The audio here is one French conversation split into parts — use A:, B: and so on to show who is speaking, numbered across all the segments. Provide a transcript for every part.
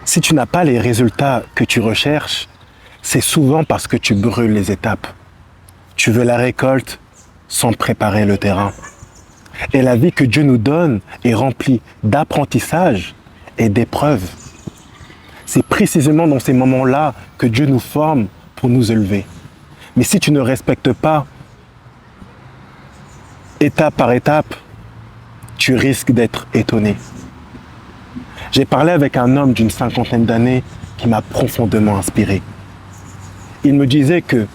A: Si tu n'as pas les résultats que tu recherches, c'est souvent parce que tu brûles les étapes. Tu veux la récolte sans préparer le terrain. Et la vie que Dieu nous donne est remplie d'apprentissage et d'épreuves. C'est précisément dans ces moments-là que Dieu nous forme pour nous élever. Mais si tu ne respectes pas étape par étape, tu risques d'être étonné. J'ai parlé avec un homme d'une cinquantaine d'années qui m'a profondément inspiré. Il me disait que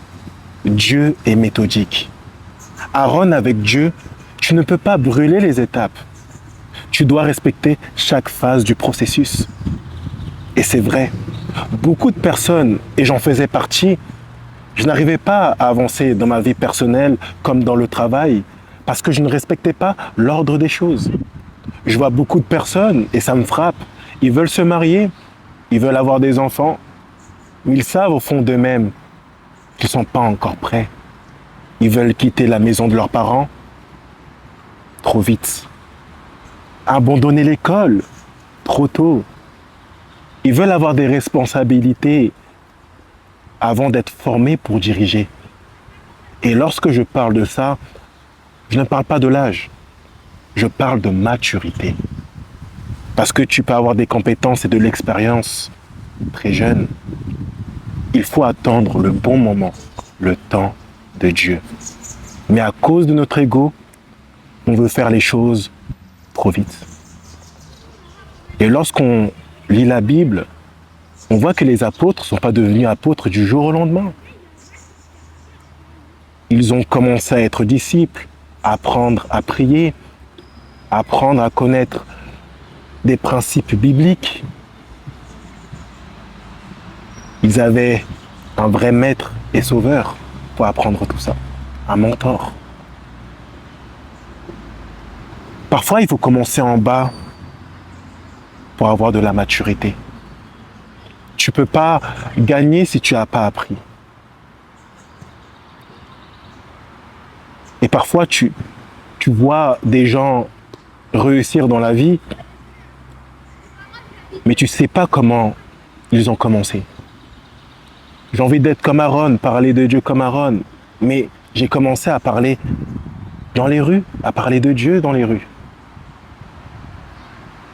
A: Dieu est méthodique. Aaron, avec Dieu, tu ne peux pas brûler les étapes. Tu dois respecter chaque phase du processus. Et c'est vrai, beaucoup de personnes, et j'en faisais partie, je n'arrivais pas à avancer dans ma vie personnelle comme dans le travail parce que je ne respectais pas l'ordre des choses. Je vois beaucoup de personnes, et ça me frappe, ils veulent se marier, ils veulent avoir des enfants, mais ils savent au fond d'eux-mêmes qu'ils ne sont pas encore prêts. Ils veulent quitter la maison de leurs parents trop vite, abandonner l'école trop tôt. Ils veulent avoir des responsabilités avant d'être formés pour diriger. Et lorsque je parle de ça, je ne parle pas de l'âge, je parle de maturité. Parce que tu peux avoir des compétences et de l'expérience très jeune. Il faut attendre le bon moment, le temps de Dieu. Mais à cause de notre ego, on veut faire les choses trop vite. Et lorsqu'on lit la Bible, on voit que les apôtres ne sont pas devenus apôtres du jour au lendemain. Ils ont commencé à être disciples, à apprendre à prier, à apprendre à connaître des principes bibliques. Ils avaient un vrai maître et sauveur pour apprendre tout ça, un mentor. Parfois, il faut commencer en bas pour avoir de la maturité. Tu ne peux pas gagner si tu n'as pas appris. Et parfois, tu vois des gens réussir dans la vie, mais tu ne sais pas comment ils ont commencé. J'ai envie d'être comme Aaron, parler de Dieu comme Aaron, mais j'ai commencé à parler dans les rues, à parler de Dieu dans les rues.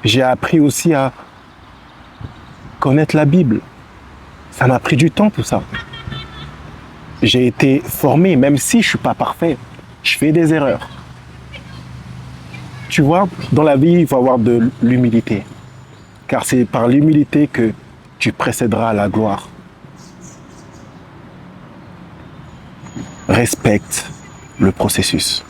A: J'ai appris aussi à connaître la Bible. Ça m'a pris du temps tout ça. J'ai été formé, même si je ne suis pas parfait, je fais des erreurs. Tu vois, dans la vie, il faut avoir de l'humilité. Car c'est par l'humilité que tu précéderas à la gloire. Respecte le processus.